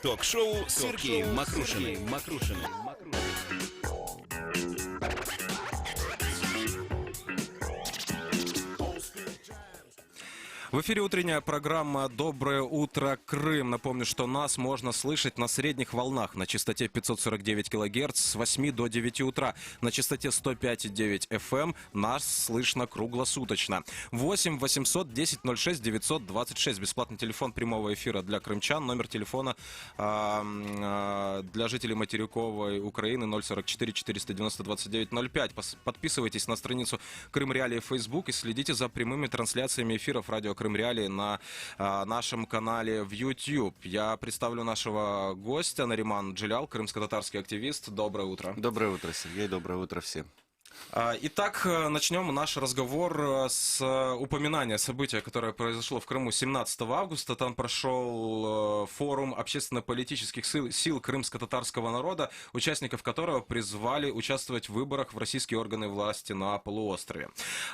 Ток-шоу с Сергеем Мокрушиным. В эфире утренняя программа «Доброе утро, Крым». Напомню, что нас можно слышать на средних волнах на частоте 549 кГц с 8 до 9 утра. На частоте 105,9 FM нас слышно круглосуточно. 8 810 06 926. Бесплатный телефон прямого эфира для крымчан. Номер телефона для жителей материковой Украины 044 490 29 05. Подписывайтесь на страницу Крым Реалии в Facebook и следите за прямыми трансляциями эфиров радио Крым Реалии на нашем канале в YouTube. Я представлю нашего гостя, Нариман Джилял, крымско-татарский активист. Доброе утро. Доброе утро, Сергей. Доброе утро всем. Итак, начнем наш разговор с упоминания события, которое произошло в Крыму 17 августа. Там прошел форум общественно-политических сил крымско-татарского народа, участников которого призвали участвовать в выборах в российские органы власти на полуострове.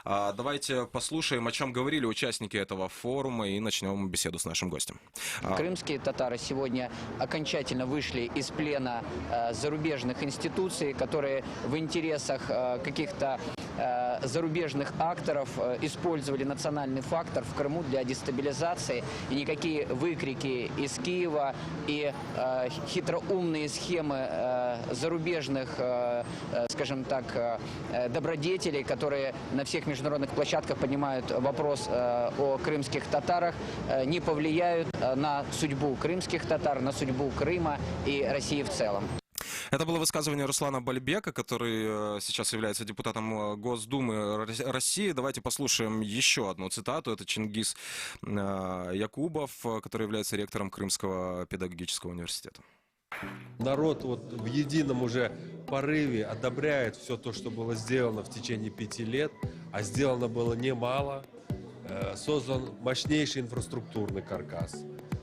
Давайте послушаем, о чем говорили участники этого форума, и начнем беседу с нашим гостем. Крымские татары сегодня окончательно вышли из плена зарубежных институций, которые в интересах каких-то зарубежных акторов использовали национальный фактор в Крыму для дестабилизации. И никакие выкрики из Киева и хитроумные схемы зарубежных, скажем так, добродетелей, которые на всех международных площадках поднимают вопрос о крымских татарах, не повлияют на судьбу крымских татар, на судьбу Крыма и России в целом. Это было высказывание Руслана Бальбека, который сейчас является депутатом Госдумы России. Давайте послушаем еще одну цитату. Это Чингис Якубов, который является ректором Крымского педагогического университета. Народ вот в едином уже порыве одобряет все то, что было сделано в течение 5 лет, а сделано было немало. Создан мощнейший инфраструктурный каркас.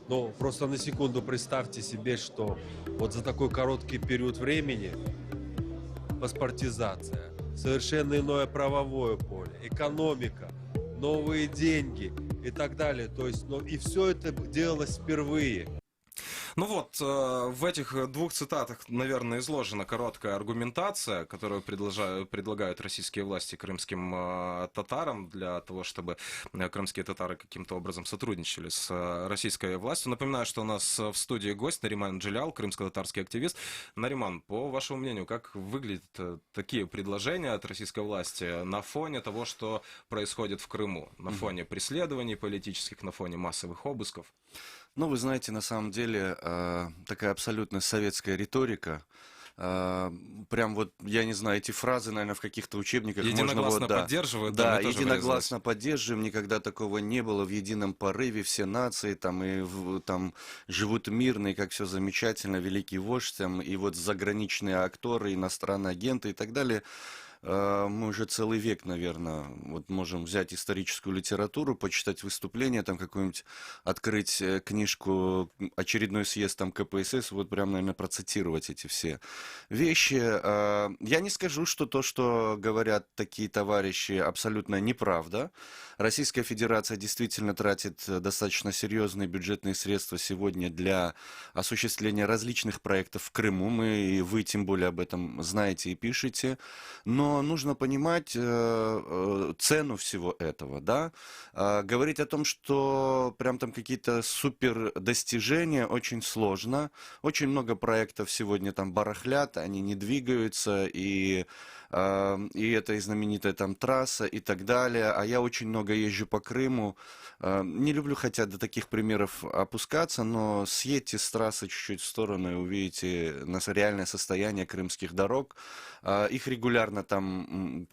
Но просто на секунду представьте себе, что вот за такой короткий период времени паспортизация, совершенно иное правовое поле, экономика, новые деньги и так далее. То есть, и все это делалось впервые. Ну вот, в этих двух цитатах, наверное, изложена короткая аргументация, которую предлагают российские власти крымским татарам для того, чтобы крымские татары каким-то образом сотрудничали с российской властью. Напоминаю, что у нас в студии гость Нариман Джилял, крымско-татарский активист. Нариман, по вашему мнению, как выглядят такие предложения от российской власти на фоне того, что происходит в Крыму? На фоне преследований политических, на фоне массовых обысков? Ну, вы знаете, на самом деле, такая абсолютно советская риторика. Прям вот, я не знаю, эти фразы, наверное, в каких-то учебниках единогласно можно... поддерживают? Да, единогласно поддерживаем, никогда такого не было в едином порыве, все нации там, там живут мирно, и как все замечательно, великий вождь, там, и вот заграничные акторы, иностранные агенты и так далее. Мы уже целый век, наверное, вот можем взять историческую литературу, почитать выступления, там какую-нибудь, открыть книжку, очередной съезд там КПСС, вот прям, наверное, процитировать эти все вещи. Я не скажу, что то, что говорят такие товарищи, абсолютно неправда. Российская Федерация действительно тратит достаточно серьезные бюджетные средства сегодня для осуществления различных проектов в Крыму. И вы тем более об этом знаете и пишете. Но нужно понимать цену всего этого, да. Говорить о том, что прям там какие-то супер достижения, очень сложно. Очень много проектов сегодня там барахлят, они не двигаются, и это и знаменитая там трасса и так далее. А я очень много езжу по Крыму. Не люблю, хотя до таких примеров опускаться, но съедьте с трассы чуть-чуть в сторону и увидите реальное состояние крымских дорог. Их регулярно там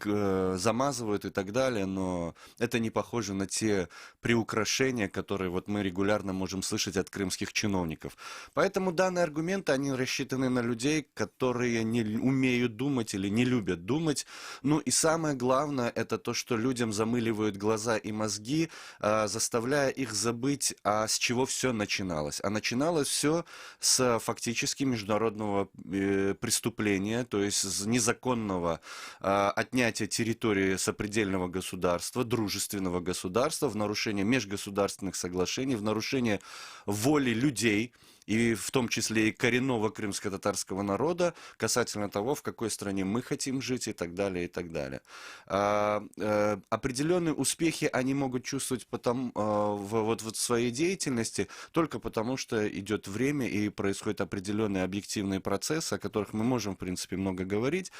замазывают и так далее, но это не похоже на те приукрашения, которые вот мы регулярно можем слышать от крымских чиновников. Поэтому данные аргументы, они рассчитаны на людей, которые не умеют думать или не любят думать. Ну и самое главное, это то, что людям замыливают глаза и мозги, заставляя их забыть, с чего все начиналось. А начиналось все с фактически международного преступления, то есть с незаконного отнятия территории сопредельного государства, дружественного государства, в нарушение межгосударственных соглашений, в нарушение воли людей, и в том числе и коренного крымско-татарского народа, касательно того, в какой стране мы хотим жить и так далее, и так далее. Определенные успехи они могут чувствовать в своей деятельности только потому, что идет время и происходят определенные объективные процессы, о которых мы можем, в принципе, много говорить,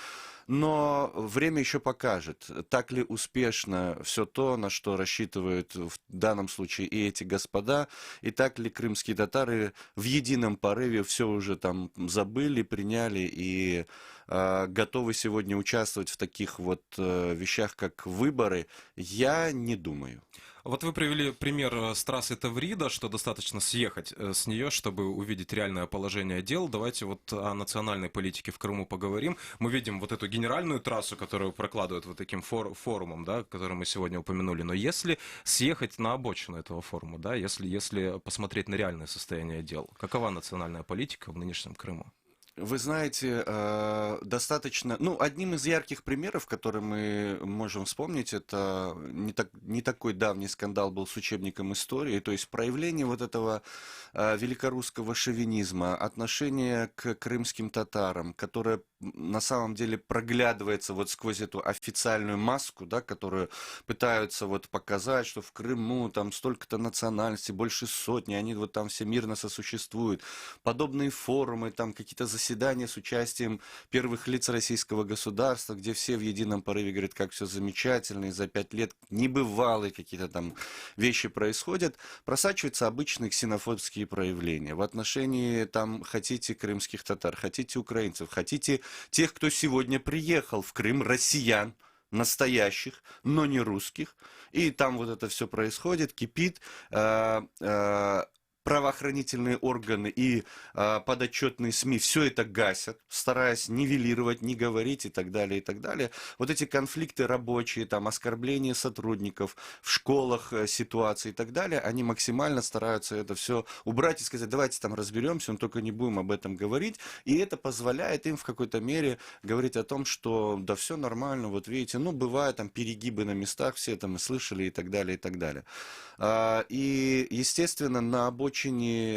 но время еще покажет, так ли успешно все то, на что рассчитывают в данном случае и эти господа, и так ли крымские татары в едином порыве все уже там забыли, приняли и готовы сегодня участвовать в таких вот вещах, как выборы, я не думаю. Вот вы привели пример с трассы Таврида, что достаточно съехать с нее, чтобы увидеть реальное положение дел. Давайте вот о национальной политике в Крыму поговорим. Мы видим вот эту генеральную трассу, которую прокладывают вот таким форумом, да, который мы сегодня упомянули. Но если съехать на обочину этого форума, да, если посмотреть на реальное состояние дел, какова национальная политика в нынешнем Крыму? Вы знаете, достаточно... одним из ярких примеров, который мы можем вспомнить, это не такой давний скандал был с учебником истории, то есть проявление вот этого великорусского шовинизма, отношение к крымским татарам, которое на самом деле проглядывается вот сквозь эту официальную маску, да, которую пытаются вот показать, что в Крыму там столько-то национальностей, больше сотни, они вот там все мирно сосуществуют. Подобные форумы, там какие-то заседания с участием первых лиц российского государства, где все в едином порыве говорят, как все замечательно, и за 5 лет небывалые какие-то там вещи происходят, просачиваются обычные ксенофобские проявления в отношении там хотите крымских татар, хотите украинцев, хотите тех, кто сегодня приехал в Крым, россиян, настоящих, но не русских. И там вот это все происходит, кипит. Правоохранительные органы и подотчетные СМИ все это гасят, стараясь нивелировать, не говорить и так далее, и так далее. Вот эти конфликты рабочие, там, оскорбления сотрудников в школах, ситуации и так далее, они максимально стараются это все убрать и сказать, давайте там разберемся, но только не будем об этом говорить. И это позволяет им в какой-то мере говорить о том, что да все нормально, вот видите, бывают там перегибы на местах, все это мы слышали и так далее, и так далее. И, естественно, на обочине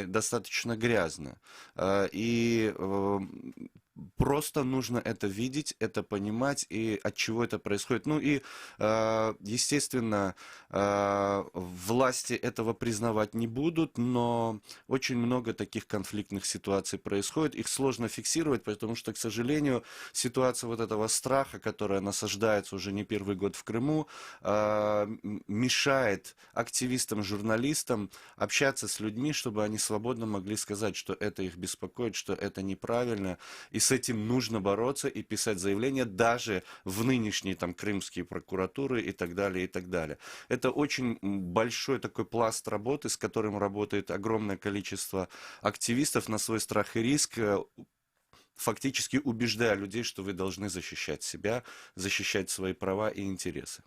достаточно грязно. И просто нужно это видеть, это понимать, и от чего это происходит. Естественно, власти этого признавать не будут, но очень много таких конфликтных ситуаций происходит. Их сложно фиксировать, потому что, к сожалению, ситуация вот этого страха, которая насаждается уже не первый год в Крыму, мешает активистам, журналистам общаться с людьми, чтобы они свободно могли сказать, что это их беспокоит, что это неправильно, и с этим нужно бороться и писать заявления даже в нынешние там крымские прокуратуры и так далее, и так далее. Это очень большой такой пласт работы, с которым работает огромное количество активистов на свой страх и риск, фактически убеждая людей, что вы должны защищать себя, защищать свои права и интересы.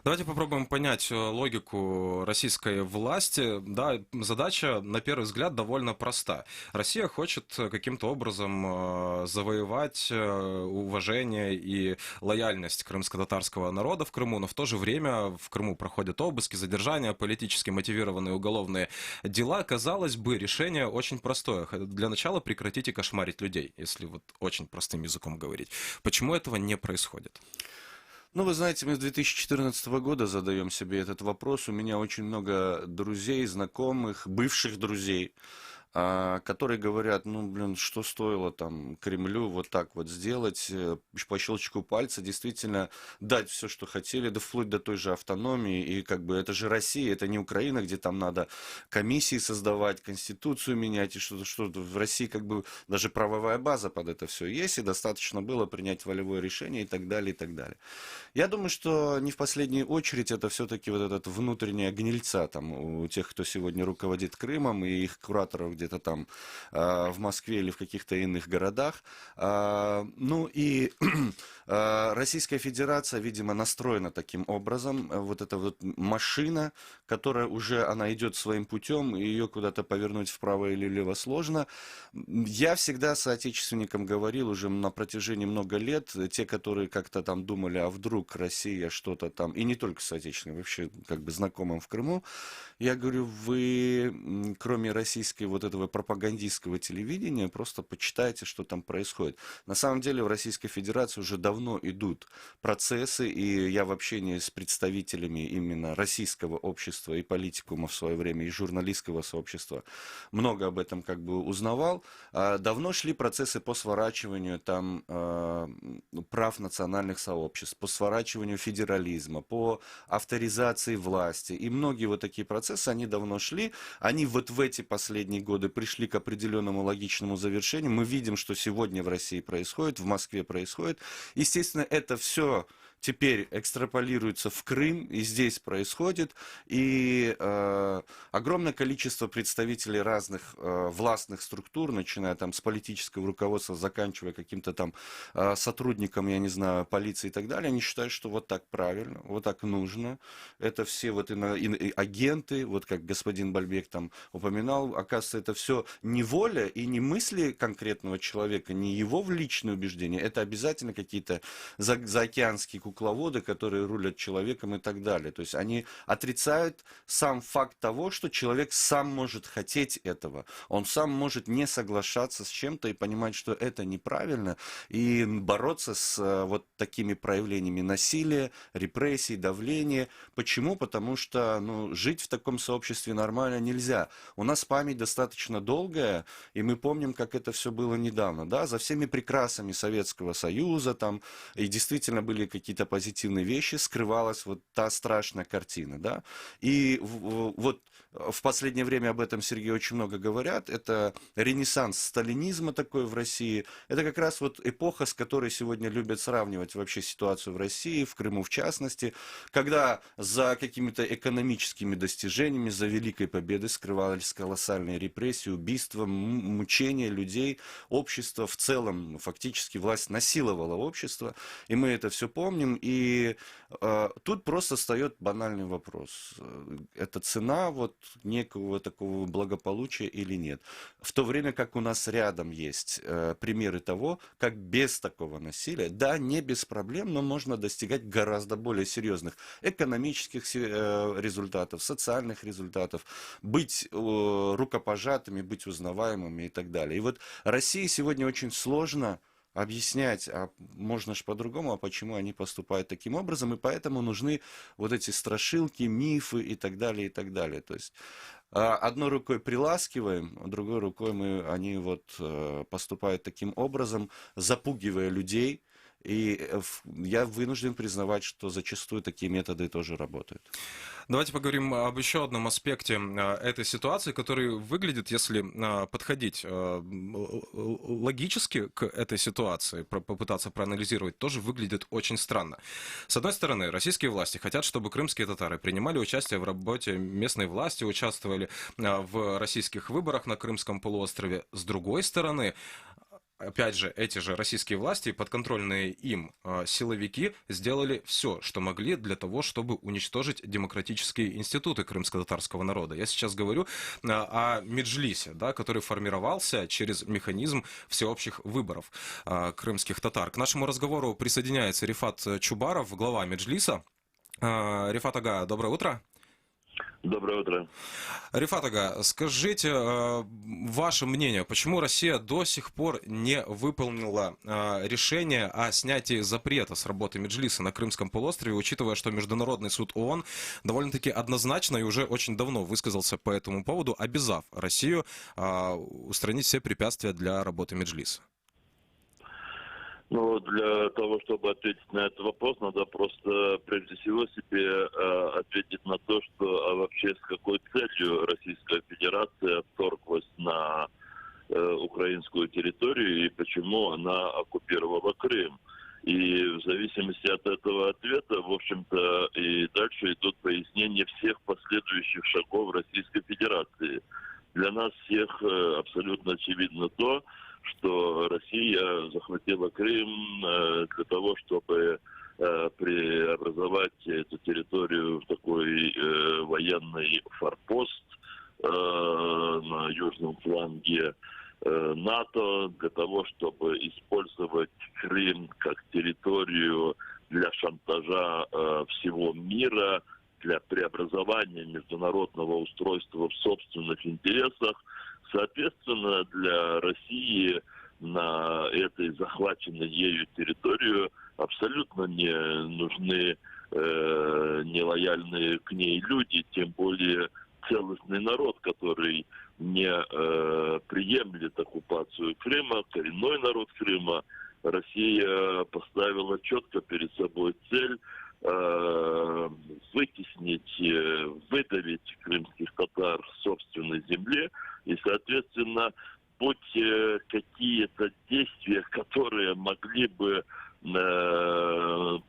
Давайте попробуем понять логику российской власти. Да, задача, на первый взгляд, довольно проста. Россия хочет каким-то образом завоевать уважение и лояльность крымско-татарского народа в Крыму, но в то же время в Крыму проходят обыски, задержания, политически мотивированные уголовные дела. Казалось бы, решение очень простое. Для начала прекратите кошмарить людей, если вот очень простым языком говорить. Почему этого не происходит? Вы знаете, мы с 2014 года задаем себе этот вопрос. У меня очень много друзей, знакомых, бывших друзей, которые говорят, что стоило там Кремлю вот так вот сделать, по щелчку пальца действительно дать все, что хотели, да вплоть до той же автономии, и это же Россия, это не Украина, где там надо комиссии создавать, конституцию менять, и что-то в России даже правовая база под это все есть, и достаточно было принять волевое решение и так далее, и так далее. Я думаю, что не в последнюю очередь это все-таки вот этот внутренняя гнильца там у тех, кто сегодня руководит Крымом, и их кураторов где-то там в Москве или в каких-то иных городах. Российская Федерация, видимо, настроена таким образом. Вот эта вот машина, которая уже, она идет своим путем, и ее куда-то повернуть вправо или влево сложно. Я всегда соотечественникам говорил уже на протяжении много лет, те, которые как-то там думали, а вдруг Россия что-то там, и не только соотечественникам, вообще знакомым в Крыму, я говорю, вы, кроме российской вот этого пропагандистского телевидения, просто почитайте, что там происходит. На самом деле в Российской Федерации уже давно идут процессы, и я в общении с представителями именно российского общества и политикума в свое время, и журналистского сообщества много об этом как бы узнавал. Давно шли процессы по сворачиванию там прав национальных сообществ, по сворачиванию федерализма, по авторизации власти. И многие вот такие процессы, они давно шли. Они вот в эти последние годы пришли к определенному логичному завершению. Мы видим, что сегодня в России происходит, в Москве происходит. Естественно, это все теперь экстраполируется в Крым, и здесь происходит, и огромное количество представителей разных властных структур, начиная там с политического руководства, заканчивая каким-то там сотрудником, я не знаю, полиции и так далее, они считают, что вот так правильно, вот так нужно. Это все вот агенты, вот как господин Бальбек там упоминал, оказывается, это все не воля и не мысли конкретного человека, не его личные убеждения, это обязательно какие-то заокеанские кукловоды, которые рулят человеком и так далее. То есть они отрицают сам факт того, что человек сам может хотеть этого. Он сам может не соглашаться с чем-то и понимать, что это неправильно, и бороться с вот такими проявлениями насилия, репрессий, давления. Почему? Потому что жить в таком сообществе нормально нельзя. У нас память достаточно долгая, и мы помним, как это все было недавно. Да? За всеми прекрасами Советского Союза там, и действительно были какие-то позитивные вещи, скрывалась вот та страшная картина, да, и вот в последнее время об этом, Сергей, очень много говорят, это ренессанс сталинизма такой в России, это как раз вот эпоха, с которой сегодня любят сравнивать вообще ситуацию в России, в Крыму в частности, когда за какими-то экономическими достижениями, за великой победой скрывались колоссальные репрессии, убийства, мучения людей, общество в целом, фактически власть насиловала общество, и мы это все помним, и тут просто встает банальный вопрос. Это цена вот некого такого благополучия или нет? В то время как у нас рядом есть примеры того, как без такого насилия, да, не без проблем, но можно достигать гораздо более серьезных экономических результатов, социальных результатов, быть рукопожатыми, быть узнаваемыми и так далее. И вот России сегодня очень сложно объяснять, а можно же по-другому, а почему они поступают таким образом, и поэтому нужны вот эти страшилки, мифы и так далее, и так далее. То есть одной рукой приласкиваем, а другой рукой они вот поступают таким образом, запугивая людей, и я вынужден признавать, что зачастую такие методы тоже работают. Давайте поговорим об еще одном аспекте этой ситуации, который выглядит, если подходить логически к этой ситуации, попытаться проанализировать, тоже выглядит очень странно. С одной стороны, российские власти хотят, чтобы крымские татары принимали участие в работе местной власти, участвовали в российских выборах на Крымском полуострове. С другой стороны, опять же, эти же российские власти, подконтрольные им силовики, сделали все, что могли для того, чтобы уничтожить демократические институты крымско-татарского народа. Я сейчас говорю о Меджлисе, да, который формировался через механизм всеобщих выборов крымских татар. К нашему разговору присоединяется Рифат Чубаров, глава Меджлиса. Рифат ага, доброе утро. Доброе утро. Рифат ага, скажите ваше мнение, почему Россия до сих пор не выполнила решение о снятии запрета с работы Меджлиса на Крымском полуострове, учитывая, что Международный суд ООН довольно-таки однозначно и уже очень давно высказался по этому поводу, обязав Россию устранить все препятствия для работы Меджлиса? Ну, для того, чтобы ответить на этот вопрос, надо просто прежде всего себе ответить на то, что вообще с какой целью Российская Федерация вторглась на украинскую территорию и почему она оккупировала Крым. И в зависимости от этого ответа, в общем-то, и дальше идут пояснения всех последующих шагов Российской Федерации. Для нас всех абсолютно очевидно то, что Россия захватила Крым для того, чтобы преобразовать эту территорию в такой военный форпост на южном фланге НАТО, для того, чтобы использовать Крым как территорию для шантажа всего мира, для преобразования международного устройства в собственных интересах, Соответственно, для России на этой захваченной ею территории абсолютно не нужны нелояльные к ней люди, тем более целостный народ, который не приемлет оккупацию Крыма, коренной народ Крыма. Россия поставила четко перед собой цель вытеснить, выдавить крымских татар с собственной земли, и, соответственно, будь какие-то действия, которые могли бы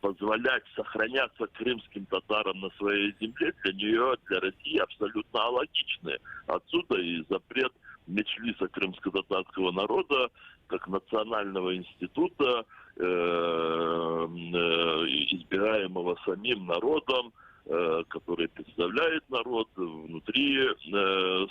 позволять сохраняться крымским татарам на своей земле, для нее, для России абсолютно алогичны. Отсюда и запрет Меджлиса крымско-татарского народа как национального института, избираемого самим народом, который представляет народ внутри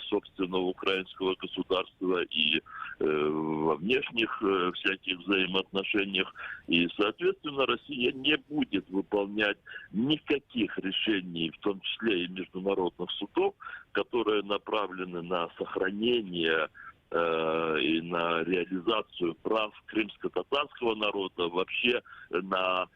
собственного украинского государства и во внешних всяких взаимоотношениях. И, соответственно, Россия не будет выполнять никаких решений, в том числе и международных судов, которые направлены на сохранение и на реализацию прав крымско-татарского народа, вообще на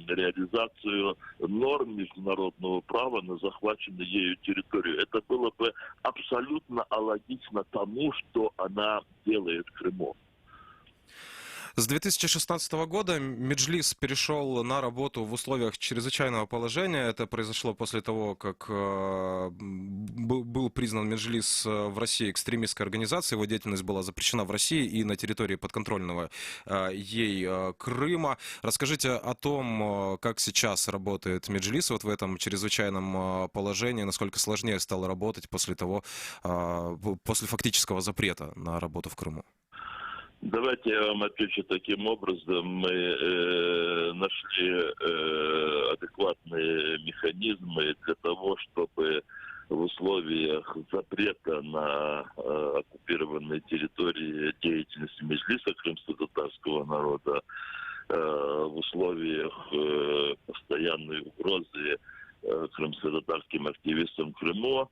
реализацию норм международного права на захваченной ею территорию. Это было бы абсолютно алогично тому, что она делает в Крыму. С 2016 года Меджлис перешел на работу в условиях чрезвычайного положения. Это произошло после того, как был признан Меджлис в России экстремистской организацией. Его деятельность была запрещена в России и на территории подконтрольного ей Крыма. Расскажите о том, как сейчас работает Меджлис вот в этом чрезвычайном положении, насколько сложнее стало работать после фактического запрета на работу в Крыму. Давайте я вам отвечу таким образом. Мы нашли адекватные механизмы для того, чтобы в условиях запрета на оккупированной территории деятельности Меджлиса крымско-татарского народа, в условиях постоянной угрозы крымско-татарским активистам в Крыму,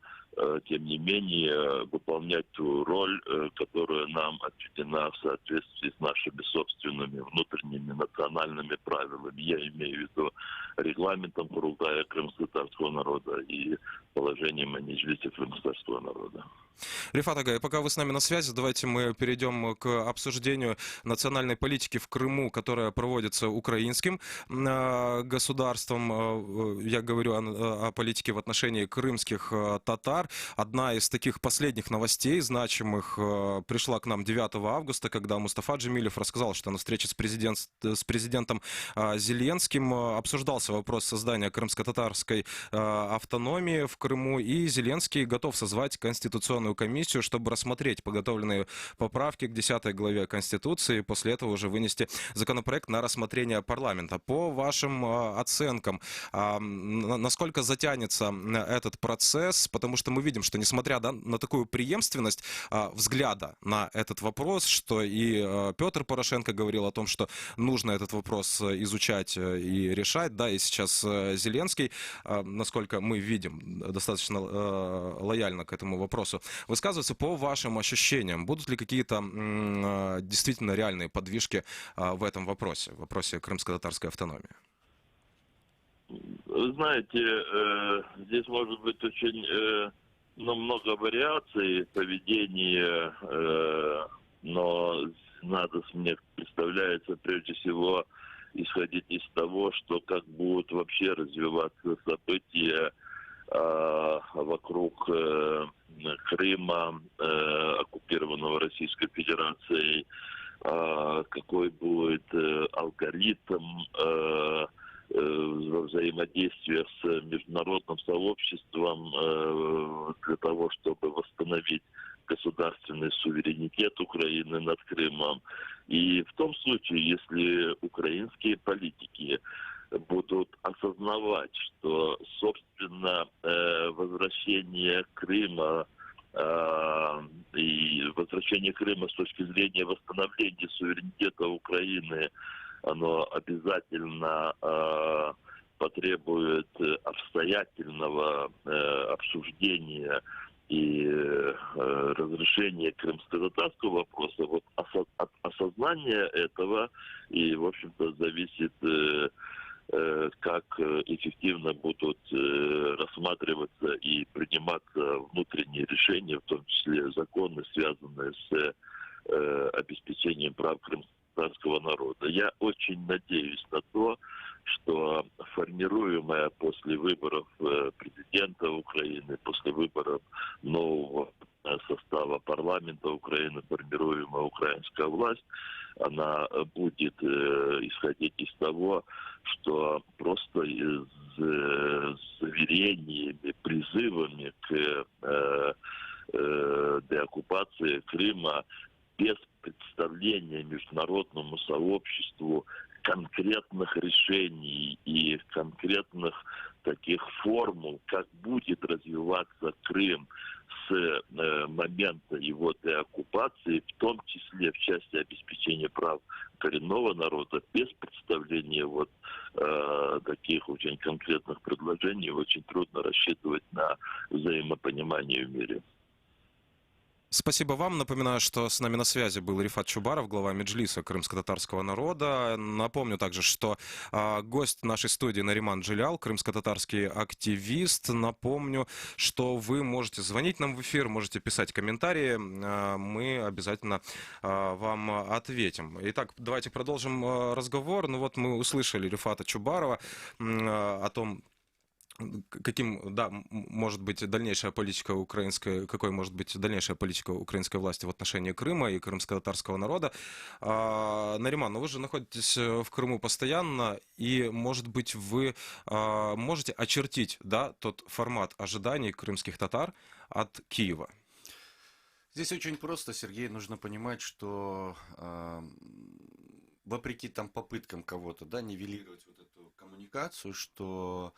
тем не менее, выполнять ту роль, которая нам отведена в соответствии с нашими собственными внутренними национальными правилами. Я имею в виду регламентом Курултая крымско-татарского народа и положением о Меджлисе крымско-татарского народа. Рифат Агай, пока вы с нами на связи, давайте мы перейдем к обсуждению национальной политики в Крыму, которая проводится украинским государством. Я говорю о политике в отношении крымских татар. Одна из таких последних новостей, значимых, пришла к нам 9 августа, когда Мустафа Джемилев рассказал, что на встрече с президентом Зеленским обсуждался вопрос создания крымско-татарской автономии в Крыму, и Зеленский готов созвать конституционную комиссию, чтобы рассмотреть подготовленные поправки к 10 главе Конституции и после этого уже вынести законопроект на рассмотрение парламента. По вашим оценкам, насколько затянется этот процесс? Потому что мы видим, что несмотря на такую преемственность взгляда на этот вопрос, что и Петр Порошенко говорил о том, что нужно этот вопрос изучать и решать, да, и сейчас Зеленский, насколько мы видим, достаточно лояльно к этому вопросу высказываться. По вашим ощущениям, будут ли какие-то действительно реальные подвижки в этом вопросе, в вопросе крымско-татарской автономии? Вы знаете, здесь может быть очень много вариаций поведения, но надо, мне представляется, прежде всего исходить из того, что как будут вообще развиваться события вокруг Крыма, оккупированного Российской Федерацией, какой будет алгоритм взаимодействия с международным сообществом для того, чтобы восстановить государственный суверенитет Украины над Крымом. И в том случае, если украинские политики будут осознавать, что, собственно, возвращение Крыма и возвращение Крыма с точки зрения восстановления суверенитета Украины, оно обязательно потребует обстоятельного обсуждения и разрешение крымско-татарского вопроса, вот от осознания этого и, в общем-то, зависит, как эффективно будут рассматриваться и приниматься внутренние решения, в том числе законы, связанные с обеспечением прав крымско-татарского народа. Я очень надеюсь на то, что формируемая после выборов президента Украины, после выборов нового состава парламента Украины, формируемая украинская власть, она будет исходить из того, что просто с заверениями, призывами к деоккупации Крыма, без представления международному сообществу конкретных решений и конкретных таких формул, как будет развиваться Крым с момента его деоккупации, в том числе в части обеспечения прав коренного народа, без представления вот таких очень конкретных предложений, очень трудно рассчитывать на взаимопонимание в мире. Спасибо вам. Напоминаю, что с нами на связи был Рифат Чубаров, глава Меджлиса крымско-татарского народа. Напомню также, что гость нашей студии Нариман Джилял, крымско-татарский активист. Напомню, что вы можете звонить нам в эфир, можете писать комментарии. Мы обязательно вам ответим. Итак, давайте продолжим разговор. Ну вот мы услышали Рифата Чубарова о том, каким, да, может быть дальнейшая политика украинской, какой может быть дальнейшая политика украинской власти в отношении Крыма и крымско-татарского народа. Нариман, ну вы же находитесь в Крыму постоянно, и, может быть, вы можете очертить, да, тот формат ожиданий крымских татар от Киева? Здесь очень просто, Сергей, нужно понимать, что вопреки там попыткам кого-то, да, нивелировать вот эту коммуникацию, что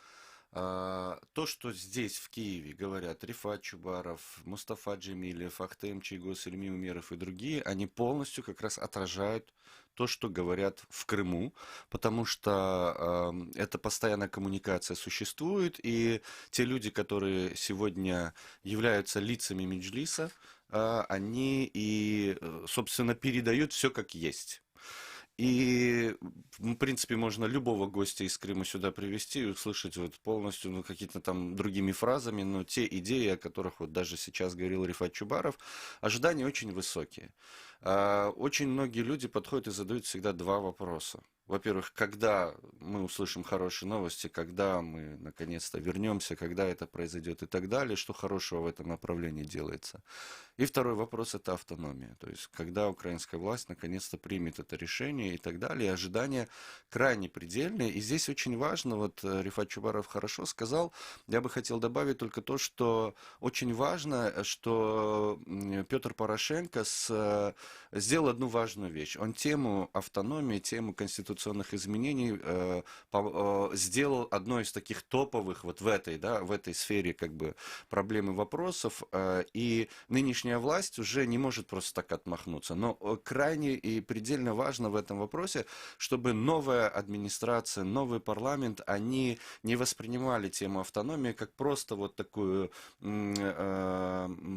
то, что здесь, в Киеве, говорят Рифат Чубаров, Мустафа Джемилев, Ахтем Чийгоз, Ильми Умеров и другие, они полностью как раз отражают то, что говорят в Крыму, потому что эта постоянная коммуникация существует, и те люди, которые сегодня являются лицами Меджлиса, они и, собственно, передают все как есть. И, в принципе, можно любого гостя из Крыма сюда привести и услышать вот полностью, ну, какие-то там другими фразами, но те идеи, о которых вот даже сейчас говорил Рифат Чубаров, ожидания очень высокие. Очень многие люди подходят и задают всегда два вопроса. Во-первых, когда мы услышим хорошие новости, когда мы наконец-то вернемся, когда это произойдет и так далее, что хорошего в этом направлении делается. И второй вопрос – это автономия. То есть, когда украинская власть наконец-то примет это решение и так далее. И ожидания крайне предельные. И здесь очень важно, вот Рифат Чубаров хорошо сказал, я бы хотел добавить только то, что очень важно, что Петр Порошенко сделал одну важную вещь. Он тему автономии, тему конституционных изменений сделал одной из таких топовых вот в этой сфере как бы проблем и вопросов. И нынешняя власть уже не может просто так отмахнуться. Но крайне и предельно важно в этом вопросе, чтобы новая администрация, новый парламент, они не воспринимали тему автономии как просто вот такую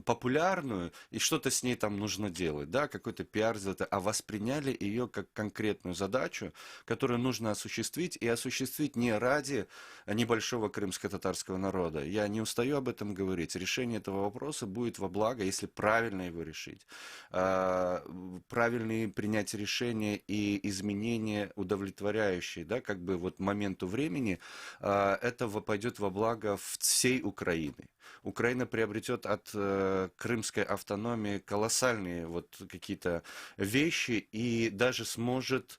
популярную, и что-то с ней там нужно делать, да, какой-то пиар сделать, а восприняли ее как конкретную задачу, которую нужно осуществить, и осуществить не ради небольшого крымско-татарского народа. Я не устаю об этом говорить. Решение этого вопроса будет во благо, если правильно его решить. Правильные принять решения и изменения удовлетворяющие, да, как бы вот моменту времени, это пойдет во благо всей Украины. Украина приобретет от крымской автономии колоссальные вот какие-то вещи и даже сможет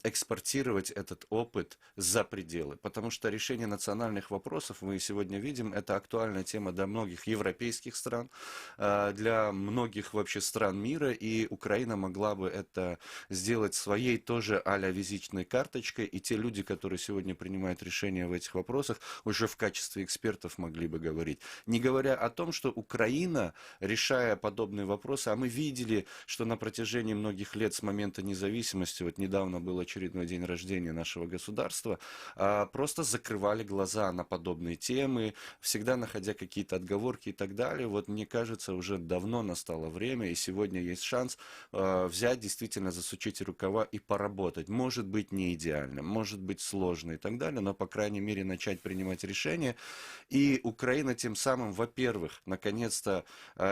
экспортировать этот опыт за пределы. Потому что решение национальных вопросов, мы сегодня видим, это актуальная тема для многих европейских стран, для многих вообще стран мира, и Украина могла бы это сделать своей тоже а-ля визитной карточкой, и те люди, которые сегодня принимают решения в этих вопросах, уже в качестве экспертов могли бы говорить. Не говоря о том, что Украина, решая подобные вопросы, а мы видели, что на протяжении многих лет с момента независимости, вот недавно недавно был очередной день рождения нашего государства, просто закрывали глаза на подобные темы, всегда находя какие-то отговорки и так далее. Вот мне кажется, уже давно настало время, и сегодня есть шанс взять, действительно засучить рукава и поработать. Может быть, не идеально, может быть, сложно и так далее, но, по крайней мере, начать принимать решения. И Украина тем самым, во-первых, наконец-то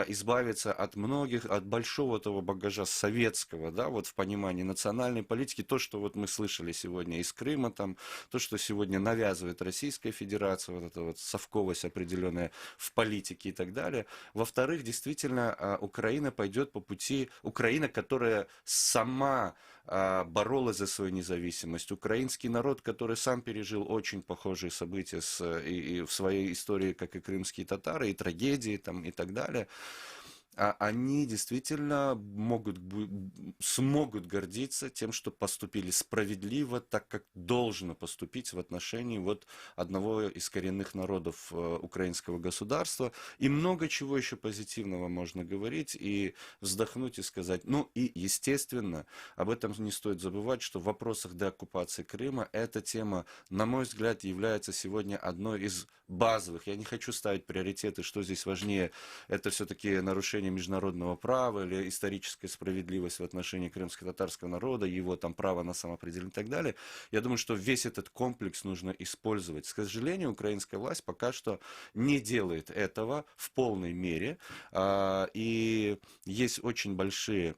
избавится от многих, от большого того багажа советского, да, вот в понимании национальной политики, то, что вот мы слышали сегодня из Крыма, там, то, что сегодня навязывает Российская Федерация, вот эта вот совковость определенная в политике и так далее. Во-вторых, действительно, Украина пойдет по пути, Украина, которая сама боролась за свою независимость. Украинский народ, который сам пережил очень похожие события и в своей истории, как и крымские татары, и трагедии там, и так далее, они действительно смогут гордиться тем, что поступили справедливо, так как должно поступить в отношении вот одного из коренных народов украинского государства. И много чего еще позитивного можно говорить и вздохнуть и сказать. Ну и, естественно, об этом не стоит забывать, что в вопросах деоккупации Крыма эта тема, на мой взгляд, является сегодня одной из базовых. Я не хочу ставить приоритеты, что здесь важнее. Это все-таки нарушение международного права или историческая справедливость в отношении крымско-татарского народа, его там право на самоопределение и так далее. Я думаю, что весь этот комплекс нужно использовать. К сожалению, украинская власть пока что не делает этого в полной мере. И есть очень большие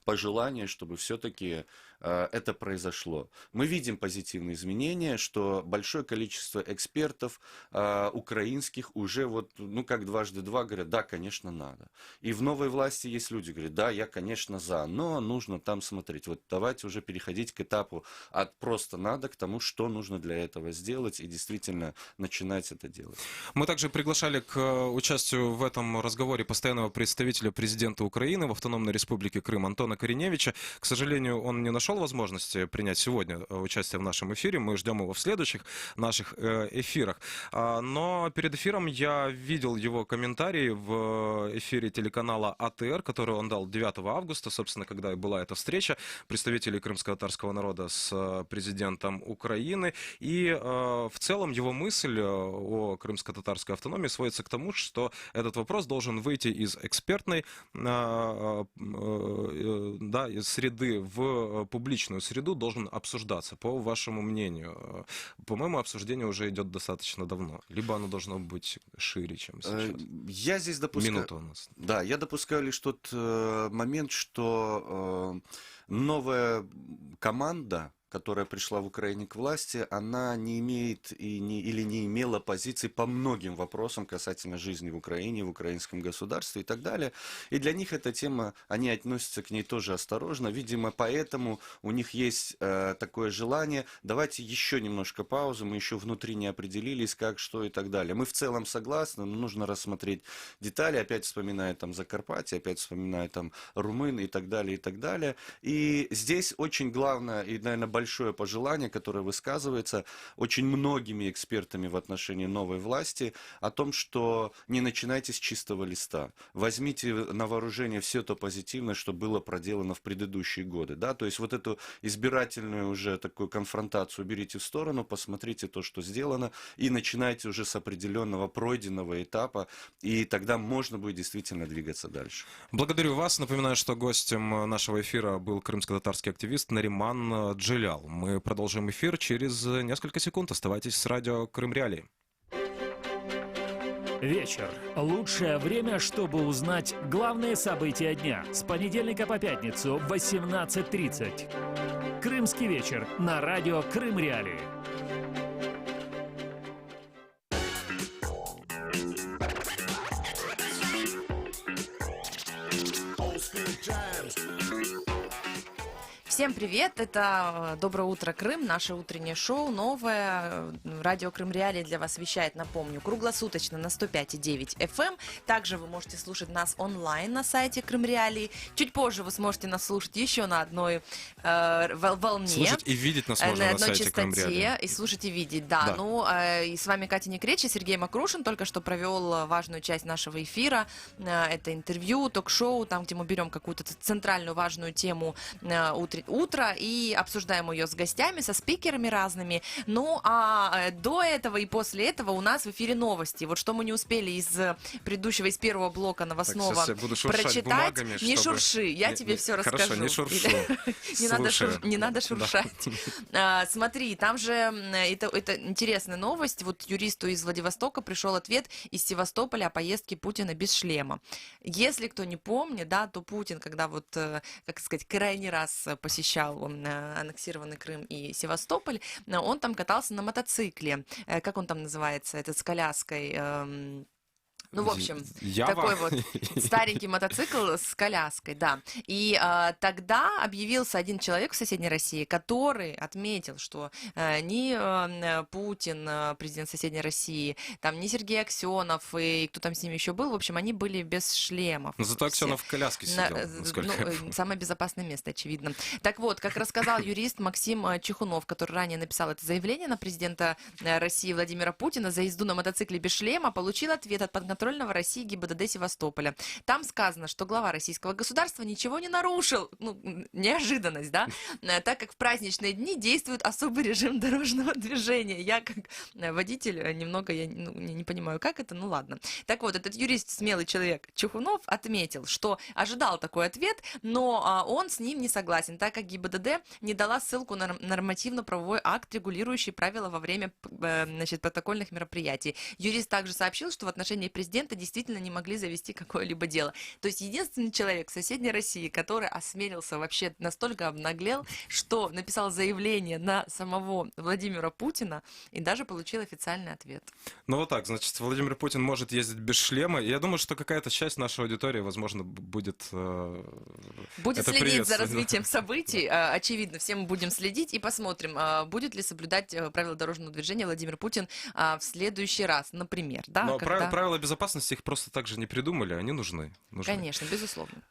пожелания, чтобы все-таки это произошло. Мы видим позитивные изменения, что большое количество экспертов украинских уже вот, ну как дважды два говорят, да, конечно, надо. И в новой власти есть люди, говорят, да, я, конечно, за, но нужно там смотреть. Вот давайте уже переходить к этапу от просто надо к тому, что нужно для этого сделать и действительно начинать это делать. Мы также приглашали к участию в этом разговоре постоянного представителя президента Украины в Автономной Республике Крым Антона Кореневича. К сожалению, он не нашел возможности принять сегодня участие в нашем эфире. Мы ждем его в следующих наших эфирах. Но перед эфиром я видел его комментарии в эфире телеканала АТР, который он дал 9 августа, собственно, когда и была эта встреча представителей крымско-татарского народа с президентом Украины. И в целом его мысль о крымско-татарской автономии сводится к тому, что этот вопрос должен выйти из экспертной из среды в публичную среду, должен обсуждаться. По вашему мнению, по-моему, обсуждение уже идет достаточно давно. Либо оно должно быть шире, чем сейчас. Я здесь допускаю... Минута у нас. Да, я допускаю лишь тот момент, что новая команда, которая пришла в Украине к власти, она не имеет или не имела позиций по многим вопросам касательно жизни в Украине, в украинском государстве и так далее. И для них эта тема, они относятся к ней тоже осторожно. Видимо, поэтому у них есть такое желание, давайте еще немножко паузу, мы еще внутри не определились, как, что и так далее. Мы в целом согласны, но нужно рассмотреть детали, опять вспоминая там Закарпатье, опять вспоминая там румын и так далее, и так далее. И здесь очень главное и, наверное, большое пожелание, которое высказывается очень многими экспертами в отношении новой власти, о том, что не начинайте с чистого листа. Возьмите на вооружение все то позитивное, что было проделано в предыдущие годы. Да? То есть вот эту избирательную уже такую конфронтацию уберите в сторону, посмотрите то, что сделано, и начинайте уже с определенного пройденного этапа, и тогда можно будет действительно двигаться дальше. Благодарю вас. Напоминаю, что гостем нашего эфира был крымско-татарский активист Нариман Джилял. Мы продолжим эфир через несколько секунд. Оставайтесь с радио Крым Реалии. Вечер. Лучшее время, чтобы узнать главные события дня. С понедельника по пятницу в 18:30. Крымский вечер на радио Крым Реалии. Всем привет, это «Доброе утро, Крым», наше утреннее шоу, новое, радио Крым Реалии для вас вещает, напомню, круглосуточно на 105,9 FM, также вы можете слушать нас онлайн на сайте Крым Реалии, чуть позже вы сможете нас слушать еще на одной волне. Слушать и видеть нас можно на сайте Крым Реалии. И слушать и видеть, да. Ну, и с вами Катя Некреч и Сергей Макрушин только что провел важную часть нашего эфира, это интервью, ток-шоу, там, где мы берем какую-то центральную важную тему утро и обсуждаем ее с гостями, со спикерами разными. Ну, а до этого и после этого у нас в эфире новости. Вот что мы не успели из предыдущего, из первого блока новостного сейчас я буду шуршать прочитать. бумагами, Не чтобы- шурши, я тебе все расскажу. Хорошо, не шуршу. Или- Не надо Слушаю. шуршать. Смотри, там же это интересная новость. Вот юристу из Владивостока пришел ответ из Севастополя о поездке Путина без шлема. Если кто не помнит, да, то Путин, когда вот, как сказать, крайний раз посещал аннексированный Крым и Севастополь, он там катался на мотоцикле. Как он там называется? Этот с коляской. Ну, в общем, Ява? такой вот старенький мотоцикл с коляской, да. И тогда объявился один человек в соседней России, который отметил, что ни Путин, президент соседней России, там, ни Сергей Аксенов и кто там с ними еще был, в общем, они были без шлемов. Но зато Все. Аксенов в коляске сидел, насколько я помню. Самое безопасное место, очевидно. Так вот, как рассказал юрист Максим Чехунов, который ранее написал это заявление на президента России Владимира Путина за езду на мотоцикле без шлема, получил ответ от подконтрольного России ГИБДД Севастополя. Там сказано, что глава российского государства ничего не нарушил. Ну, неожиданность, да? Так как в праздничные дни действует особый режим дорожного движения. Я как водитель немного, я не понимаю, как это, ну ладно. Так вот, этот юрист, смелый человек Чехунов, отметил, что ожидал такой ответ, но он с ним не согласен, так как ГИБДД не дала ссылку на нормативно-правовой акт, регулирующий правила во время, значит, протокольных мероприятий. Юрист также сообщил, что в отношении президента действительно не могли завести какое-либо дело. То есть единственный человек в соседней России, который осмелился, вообще настолько обнаглел, что написал заявление на самого Владимира Путина и даже получил официальный ответ. Ну вот так, значит, Владимир Путин может ездить без шлема. Я думаю, что какая-то часть нашей аудитории, возможно, будет Будет это следить за приветствовать, да. развитием событий. Очевидно, все мы будем следить и посмотрим, будет ли соблюдать правила дорожного движения Владимир Путин в следующий раз, например. Да, Но когда... правила безопасности их просто так же не придумали, они нужны. Конечно, безусловно.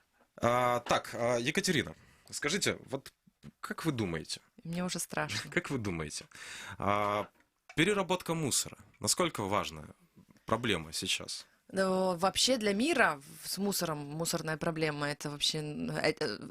Так, Екатерина, скажите, вот как вы думаете? Мне уже страшно. Как вы думаете, переработка мусора, насколько важная проблема сейчас? Вообще для мира с мусором, мусорная проблема, это вообще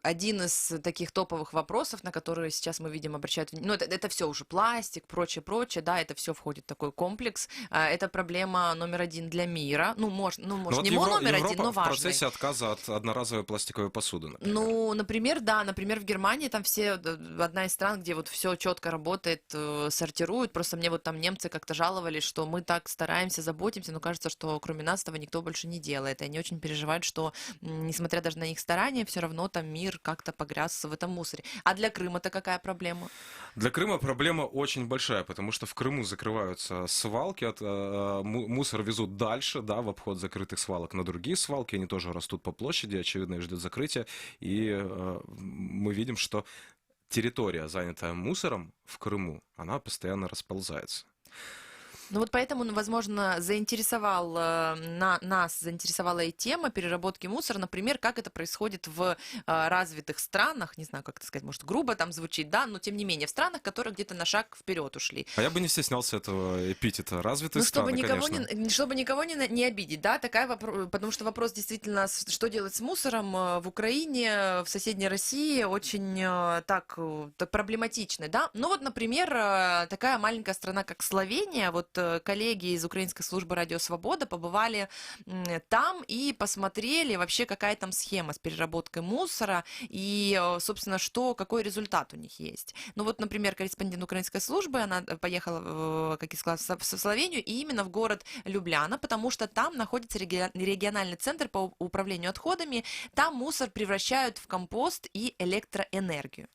один из таких топовых вопросов, на которые сейчас мы видим обращают внимание. Ну, это все уже пластик, прочее, да, это все входит в такой комплекс. Это проблема номер один для мира. Ну, может, не номер один, но важный. в процессе отказа от одноразовой пластиковой посуды, например. Ну, например, да, например, в Германии там все, одна из стран, где вот все четко работает, сортируют. Просто мне вот там немцы как-то жаловались, что мы так стараемся, заботимся, но кажется, что кроме нас этого никто больше не делает. И они очень переживают, что, несмотря даже на их старания, все равно там мир как-то погряз в этом мусоре. А для Крыма-то какая проблема? Для Крыма проблема очень большая, потому что в Крыму закрываются свалки, мусор везут дальше, да, в обход закрытых свалок на другие свалки, они тоже растут по площади, очевидно, и ждут закрытия. И мы видим, что территория, занятая мусором в Крыму, она постоянно расползается. Ну вот поэтому, возможно, нас заинтересовала и тема переработки мусора, например, как это происходит в развитых странах, не знаю, как это сказать, может, грубо там звучит, да, но тем не менее, в странах, которые где-то на шаг вперед ушли. А я бы не стеснялся этого эпитета. Развитые чтобы страны, никого конечно. чтобы никого не обидеть, да, потому что вопрос действительно, что делать с мусором в Украине, в соседней России, очень так проблематичный, да. Ну вот, например, такая маленькая страна, как Словения, вот коллеги из Украинской службы «Радио Свобода» побывали там и посмотрели вообще, какая там схема с переработкой мусора и, собственно, какой результат у них есть. Ну вот, например, корреспондент Украинской службы, она поехала, как я сказала, в Словению, и именно в город Любляна, потому что там находится региональный центр по управлению отходами, там мусор превращают в компост и электроэнергию.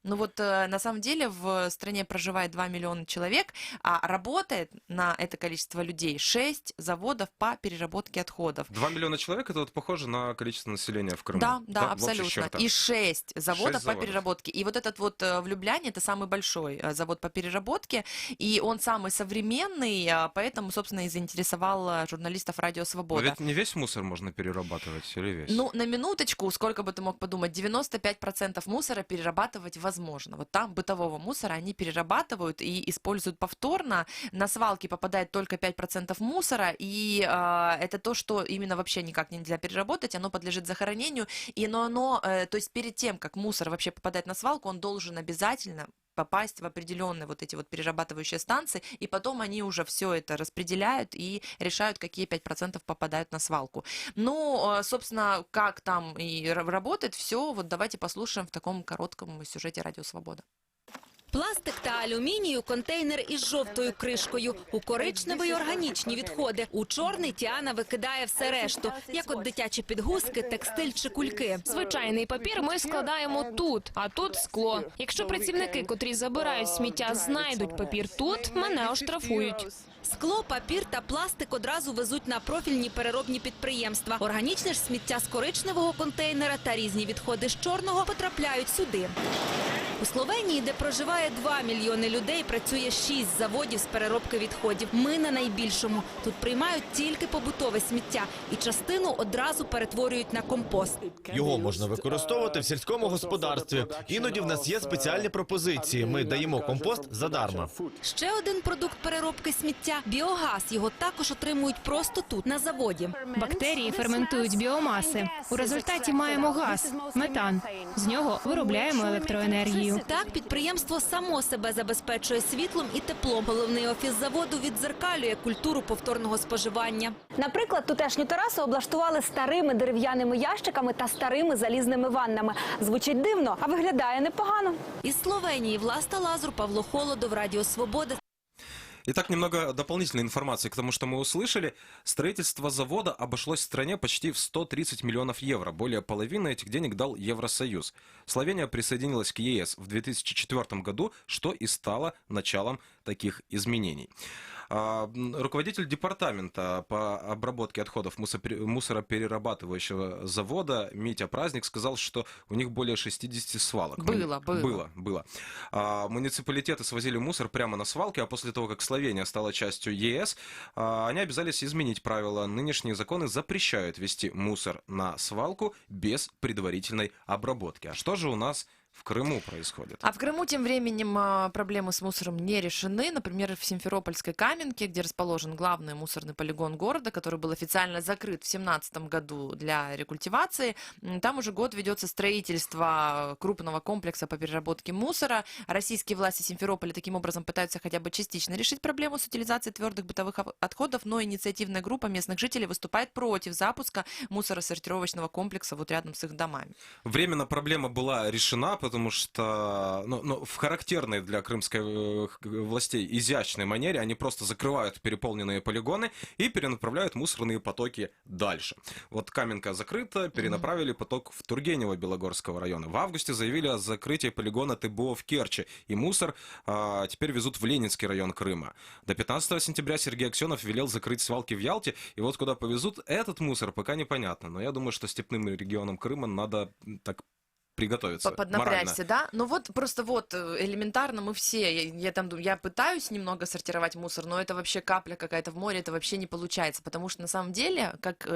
Ну вот на самом деле в стране проживает 2 миллиона человек, а работает на это количество людей 6 заводов по переработке отходов. 2 миллиона человек, это вот похоже на количество населения в Крыму. Да, абсолютно. И 6 заводов по переработке. И вот этот вот в Любляне, это самый большой завод по переработке, и он самый современный, поэтому, собственно, и заинтересовал журналистов «Радио Свобода». Но ведь не весь мусор можно перерабатывать, или весь? Ну, на минуточку, сколько бы ты мог подумать, 95% мусора перерабатывать невозможно. Вот там бытового мусора они перерабатывают и используют повторно. На свалке попадает только 5% мусора, и это то, что именно вообще никак нельзя переработать, оно подлежит захоронению, то есть перед тем, как мусор вообще попадает на свалку, он должен обязательно попасть в определенные вот эти вот перерабатывающие станции, и потом они уже все это распределяют и решают, какие 5% попадают на свалку. Ну, собственно, как там и работает все, вот давайте послушаем в таком коротком сюжете «Радио Свобода». Пластик та алюміній у контейнер із жовтою кришкою. У коричневий – органічні відходи. У чорний Тіана викидає все решту, як от дитячі підгузки, текстиль чи кульки. Звичайний папір ми складаємо тут, а тут скло. Якщо працівники, котрі забирають сміття, знайдуть папір тут, мене оштрафують. Скло, папір та пластик одразу везуть на профільні переробні підприємства. Органічне ж сміття з коричневого контейнера та різні відходи з чорного потрапляють сюди. У Словенії, де проживає 2 мільйони людей, працює 6 заводів з переробки відходів. Ми на найбільшому. Тут приймають тільки побутове сміття і частину одразу перетворюють на компост. Його можна використовувати в сільському господарстві. Іноді в нас є спеціальні пропозиції. Ми даємо компост задарма. Ще один продукт переробки сміття – біогаз. Його також отримують просто тут, на заводі. Бактерії ферментують біомаси. У результаті маємо газ – метан. З нього виробляємо електроенергію. Так, підприємство само себе забезпечує світлом і теплом. Головний офіс заводу віддзеркалює культуру повторного споживання. Наприклад, тутешню терасу облаштували старими дерев'яними ящиками та старими залізними ваннами. Звучить дивно, а виглядає непогано. Із Словенії Власта Лазур, Павло Холодов, Радіо Свобода. Итак, немного дополнительной информации к тому, что мы услышали. Строительство завода обошлось стране почти в 130 миллионов евро. Более половины этих денег дал Евросоюз. Словения присоединилась к ЕС в 2004 году, что и стало началом таких изменений. Руководитель департамента по обработке отходов мусороперерабатывающего завода Митя Праздник сказал, что у них более 60 свалок. Было. Муниципалитеты свозили мусор прямо на свалки, а после того, как Словения стала частью ЕС, они обязались изменить правила. Нынешние законы запрещают везти мусор на свалку без предварительной обработки. А что же у нас в Крыму происходит? А в Крыму тем временем проблемы с мусором не решены. Например, в Симферопольской Каменке, где расположен главный мусорный полигон города, который был официально закрыт в 2017 году для рекультивации, там уже год ведется строительство крупного комплекса по переработке мусора. Российские власти Симферополя таким образом пытаются хотя бы частично решить проблему с утилизацией твердых бытовых отходов, но инициативная группа местных жителей выступает против запуска мусоросортировочного комплекса вот рядом с их домами. Временно проблема была решена, потому что в характерной для крымской властей изящной манере они просто закрывают переполненные полигоны и перенаправляют мусорные потоки дальше. Вот Каменка закрыта, перенаправили поток в Тургенево Белогорского района. В августе заявили о закрытии полигона ТБО в Керчи, и мусор теперь везут в Ленинский район Крыма. До 15 сентября Сергей Аксенов велел закрыть свалки в Ялте, и вот куда повезут этот мусор, пока непонятно. Но я думаю, что степным регионам Крыма надо так приготовиться. Поднапрячься, да? Ну вот просто вот элементарно мы все, я пытаюсь немного сортировать мусор, но это вообще капля какая-то в море, это вообще не получается, потому что на самом деле, как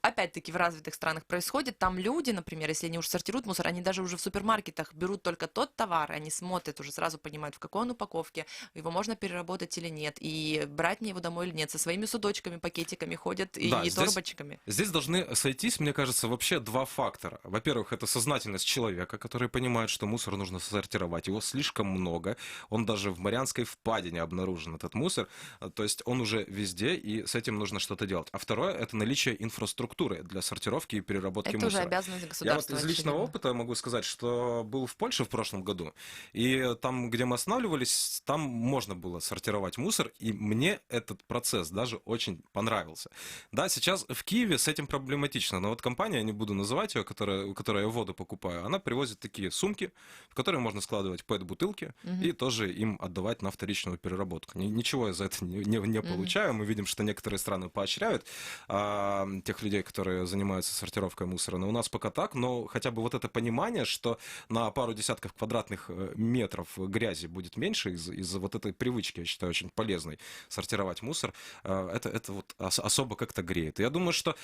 опять-таки в развитых странах происходит, там люди, например, если они уже сортируют мусор, они даже уже в супермаркетах берут только тот товар, они смотрят, уже сразу понимают, в какой он упаковке, его можно переработать или нет, и брать мне его домой или нет, со своими судочками, пакетиками ходят и торбочками. Здесь должны сойтись, мне кажется, вообще два фактора. Во-первых, это сознательность человека, который понимает, что мусор нужно сортировать. Его слишком много. Он даже в Марианской впадине обнаружен, этот мусор. То есть он уже везде, и с этим нужно что-то делать. А второе, это наличие инфраструктуры для сортировки и переработки мусора. Это уже обязанность государства. Я вот из личного опыта могу сказать, что был в Польше в прошлом году, и там, где мы останавливались, там можно было сортировать мусор, и мне этот процесс даже очень понравился. Да, сейчас в Киеве с этим проблематично, но вот компания, я не буду называть ее, у которой я воду покупаю, она привозит такие сумки, в которые можно складывать пэт-бутылки и тоже им отдавать на вторичную переработку. Ничего я за это не получаю. Мы видим, что некоторые страны поощряют тех людей, которые занимаются сортировкой мусора. Но у нас пока так, но хотя бы вот это понимание, что на пару десятков квадратных метров грязи будет меньше из-за вот этой привычки, я считаю, очень полезной сортировать мусор, это вот особо как-то греет. Я думаю, что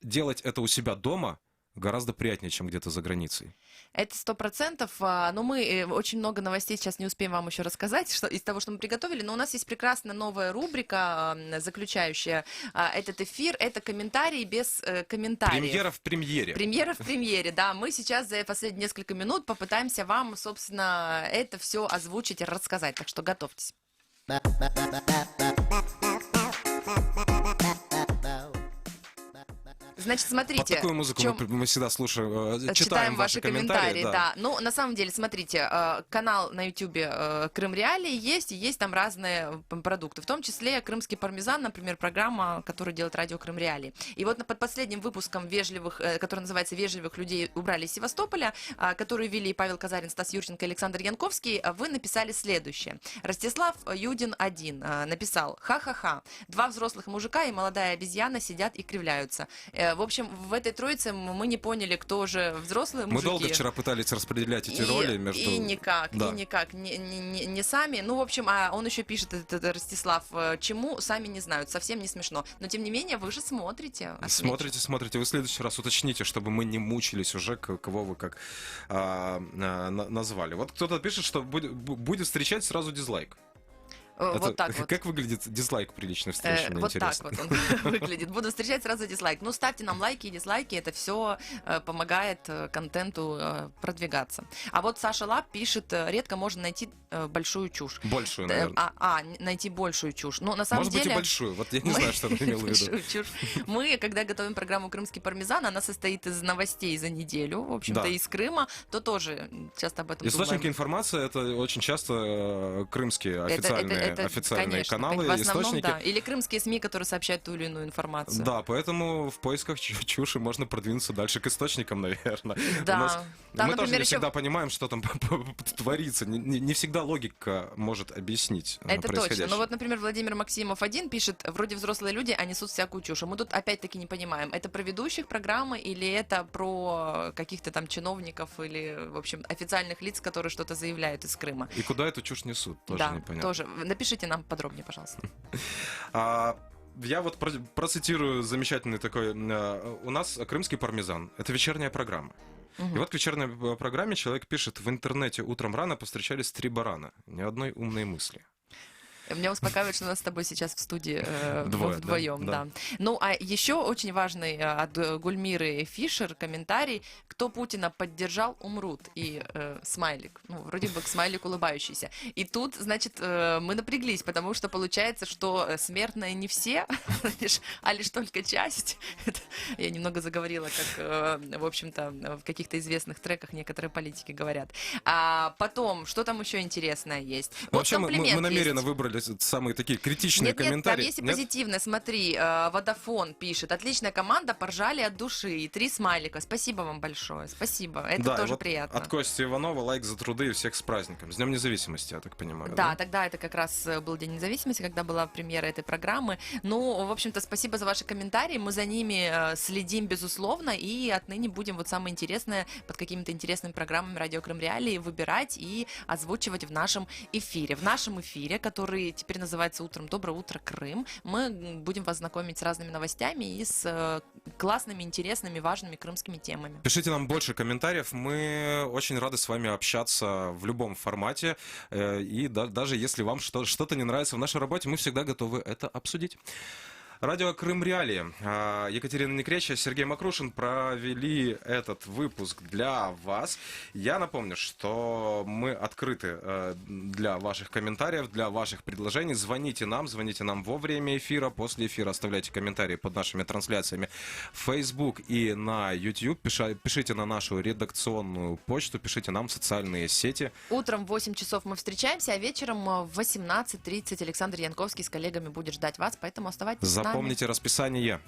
делать это у себя дома гораздо приятнее, чем где-то за границей. Это 100%. Но мы очень много новостей сейчас не успеем вам еще рассказать из того, что мы приготовили. Но у нас есть прекрасная новая рубрика, заключающая этот эфир. Это комментарии без комментариев. Премьера в премьере. Премьера в премьере, да. Мы сейчас за последние несколько минут попытаемся вам, собственно, это все озвучить и рассказать. Так что готовьтесь. Значит, смотрите. Под такую музыку мы всегда слушаем, читаем ваши комментарии. Да. Ну, на самом деле, смотрите, канал на YouTube Крым Реалии есть, и есть там разные продукты, в том числе крымский пармезан, например, программа, которую делает радио Крым Реалии. И вот под последним выпуском который называется «Вежливых людей убрали из Севастополя», которую вели Павел Казарин, Стас Юрченко и Александр Янковский, вы написали следующее. Ростислав Юдин-1 написал: «Ха-ха-ха, два взрослых мужика и молодая обезьяна сидят и кривляются». В общем, в этой троице мы не поняли, кто же взрослые мужики. Мы долго вчера пытались распределять эти роли между... И никак, не сами. Ну, в общем, он еще пишет, этот Ростислав, чему, сами не знают, совсем не смешно. Но, тем не менее, вы же смотрите. Смотрите. Вы в следующий раз уточните, чтобы мы не мучились уже, кого вы как назвали. Вот кто-то пишет, что будет встречать сразу дизлайк. Вот так вот. Как выглядит дизлайк приличной встречи, мне вот интересно. так вот он выглядит. Буду встречать сразу дизлайк. Ну, ставьте нам лайки и дизлайки, это все помогает контенту продвигаться. А вот Саша Лап пишет: редко можно найти большую чушь. Большую, наверное. Найти большую чушь. Ну, на самом Может деле... быть, и большую. Вот я не знаю, что она имела в виду. Мы, когда готовим программу «Крымский пармезан», она состоит из новостей за неделю, в общем-то, из Крыма, то тоже часто об этом думаем. Источники информации — это очень часто крымские официальные конечно, каналы, в основном, источники. Да. Или крымские СМИ, которые сообщают ту или иную информацию. Да, поэтому в поисках чуши можно продвинуться дальше к источникам, наверное. Да. Мы тоже не всегда понимаем, что там творится. Не всегда логика может объяснить это точно. Но вот, например, Владимир Максимов один пишет: вроде взрослые люди, а несут всякую чушь. А мы тут опять-таки не понимаем, это про ведущих программы или это про каких-то там чиновников или, в общем, официальных лиц, которые что-то заявляют из Крыма. И куда эту чушь несут, тоже непонятно. Да, тоже. Напишите нам подробнее, пожалуйста. Я вот процитирую замечательный такой... У нас «Крымский пармезан». Это вечерняя программа. И вот к вечерней программе человек пишет: в интернете утром рано повстречались 3 барана. Ни одной умной мысли. Меня успокаивает, что у нас с тобой сейчас в студии вдвоем. Да. Ну, а еще очень важный от Гульмиры Фишер комментарий: кто Путина поддержал, умрут. И смайлик. Ну, вроде бы смайлик улыбающийся. И тут, значит, мы напряглись, потому что получается, что смертные не все, а лишь только часть. Я немного заговорила, как, в общем-то, в каких-то известных треках некоторые политики говорят. А потом, что там еще интересное есть? Вообще, мы намеренно выбрали самые такие критичные комментарии. Нет, там есть и позитивные. Смотри, Водофон пишет: отличная команда, поржали от души. И 3 смайлика. Спасибо вам большое. Спасибо. Это тоже приятно. От Кости Иванова лайк за труды и всех с праздником. С Днем независимости, я так понимаю. Да, тогда это как раз был День независимости, когда была премьера этой программы. Ну, в общем-то, спасибо за ваши комментарии. Мы за ними следим, безусловно, и отныне будем вот самое интересное под какими-то интересными программами радио Крым Реалии выбирать и озвучивать в нашем эфире. В нашем эфире, который теперь называется «Утром Доброе утро, Крым», мы будем вас знакомить с разными новостями и с классными, интересными, важными крымскими темами. Пишите нам больше комментариев. Мы очень рады с вами общаться в любом формате. И даже если вам что-то не нравится в нашей работе, мы всегда готовы это обсудить. Радио Крым Реалии. Екатерина Некреча, Сергей Макрушин провели этот выпуск для вас. Я напомню, что мы открыты для ваших комментариев, для ваших предложений. Звоните нам во время эфира, после эфира оставляйте комментарии под нашими трансляциями в Facebook и на YouTube. Пишите на нашу редакционную почту, пишите нам в социальные сети. Утром в 8 часов мы встречаемся, а вечером в 18:30 Александр Янковский с коллегами будет ждать вас, поэтому оставайтесь с нами. Запомните расписание.